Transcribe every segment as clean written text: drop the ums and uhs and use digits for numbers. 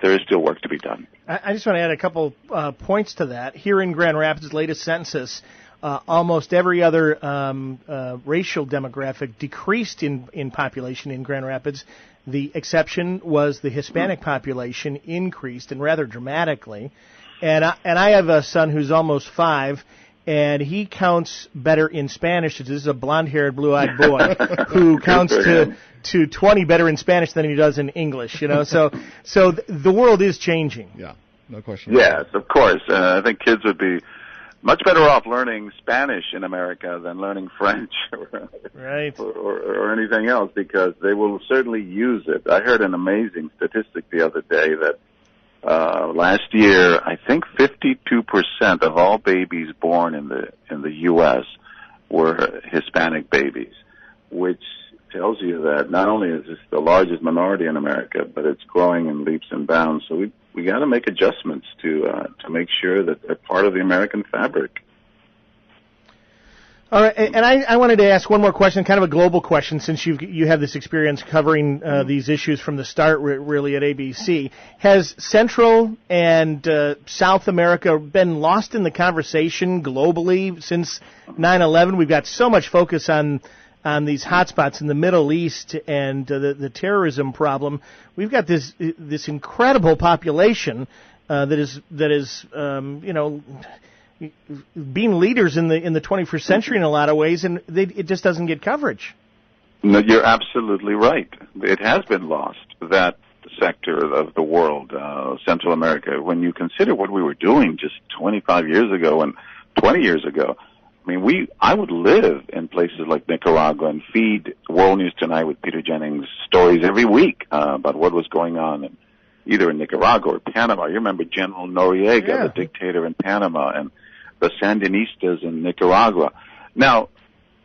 there is still work to be done. I just want to add a couple points to that. Here in Grand Rapids' latest census, almost every other racial demographic decreased in population in Grand Rapids. The exception was the Hispanic population increased, and rather dramatically. And I have a son who's almost 5, and he counts better in Spanish. This is a blonde-haired, blue-eyed boy who counts to 20 better in Spanish than he does in English. So the world is changing. Yeah, no question. Yes, of course. I think kids would be much better off learning Spanish in America than learning French or anything else, because they will certainly use it. I heard an amazing statistic the other day that last year, I think 52% of all babies born in the U.S. were Hispanic babies, which tells you that not only is this the largest minority in America, but it's growing in leaps and bounds. So we got to make adjustments to make sure that they're part of the American fabric. All right, and I wanted to ask one more question, kind of a global question, since you have this experience covering these issues from the start, really, at ABC. Has Central and South America been lost in the conversation globally since 9/11? We've got so much focus on these hotspots in the Middle East and the terrorism problem. We've got this incredible population that is being leaders in the 21st century in a lot of ways, and it just doesn't get coverage. No, you're absolutely right. It has been lost, that sector of the world, Central America. When you consider what we were doing just 25 years ago and 20 years ago, I mean, I would live in places like Nicaragua and feed World News Tonight with Peter Jennings stories every week about what was going on either in Nicaragua or Panama. You remember General Noriega, the dictator in Panama, and the Sandinistas in Nicaragua. Now,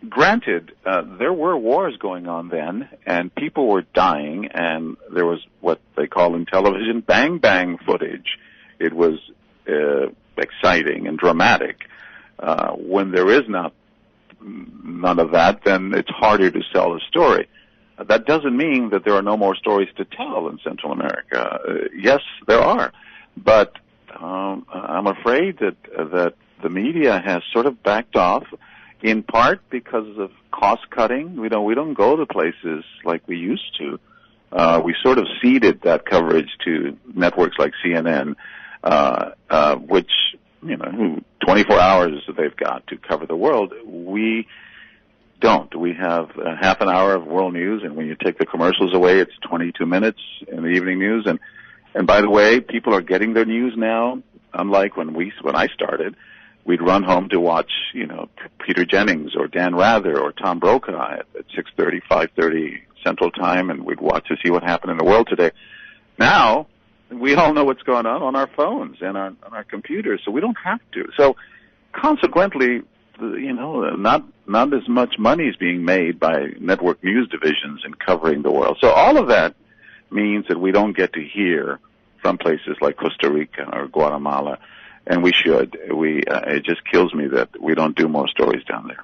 granted, there were wars going on then, and people were dying, and there was what they call in television bang-bang footage. It was exciting and dramatic. When there is none of that, then it's harder to sell a story. That doesn't mean that there are no more stories to tell in Central America. Yes, there are, but I'm afraid that the media has sort of backed off, in part because of cost cutting. We don't go to places like we used to. We sort of ceded that coverage to networks like CNN, which 24 hours they've got to cover the world. We don't. We have half an hour of world news, and when you take the commercials away, it's 22 minutes in the evening news. And by the way, people are getting their news now, unlike when I started. We'd run home to watch, Peter Jennings or Dan Rather or Tom Brokaw at 6:30, 5:30 Central Time, and we'd watch to see what happened in the world today. Now, we all know what's going on our phones and on our computers, so we don't have to. So, consequently, not as much money is being made by network news divisions in covering the world. So all of that means that we don't get to hear from places like Costa Rica or Guatemala, and we should. It just kills me that we don't do more stories down there.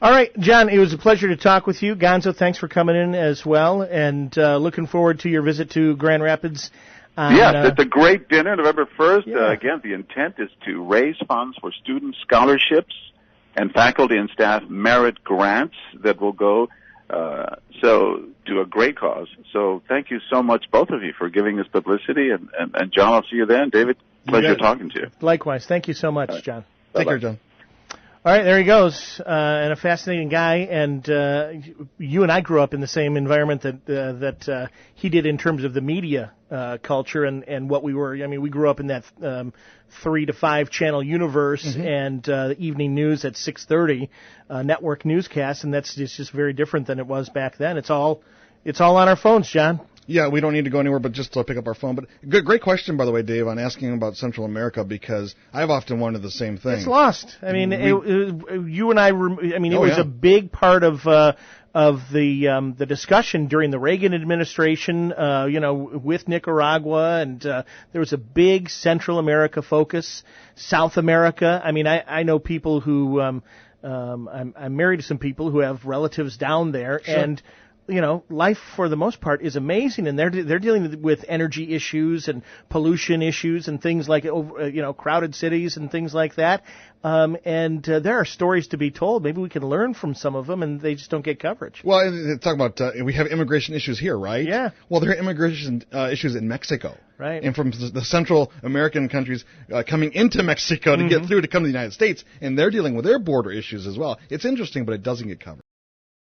All right, John, it was a pleasure to talk with you. Gonzo, thanks for coming in as well, and looking forward to your visit to Grand Rapids. Yes, it's a great dinner, November 1st. Yeah. Again, the intent is to raise funds for student scholarships and faculty and staff merit grants that will go to a great cause. So thank you so much, both of you, for giving us publicity. And John, I'll see you then. David, pleasure talking to you. Likewise. Thank you so much, John. Take care, John. All right, there he goes, and a fascinating guy. And you and I grew up in the same environment that he did in terms of the media culture and what we were. I mean, we grew up in that 3 to 5 channel universe, and the evening news at 6:30 network newscast, and that's just very different than it was back then. It's all on our phones, John. Yeah, we don't need to go anywhere but just to pick up our phone. But great question, by the way, Dave, on asking about Central America, because I've often wondered the same thing. It's lost. I mean, you and I. It was a big part of the discussion during the Reagan administration. With Nicaragua, and there was a big Central America focus. South America. I mean, I know people who I'm married to some people who have relatives down there, sure. And life for the most part is amazing, and they're dealing with energy issues and pollution issues and things like crowded cities and things like that. And there are stories to be told. Maybe we can learn from some of them, and they just don't get coverage. Well, talk about we have immigration issues here, right? Yeah. Well, there are immigration issues in Mexico. Right. And from the Central American countries coming into Mexico to get through to come to the United States, and they're dealing with their border issues as well. It's interesting, but it doesn't get covered.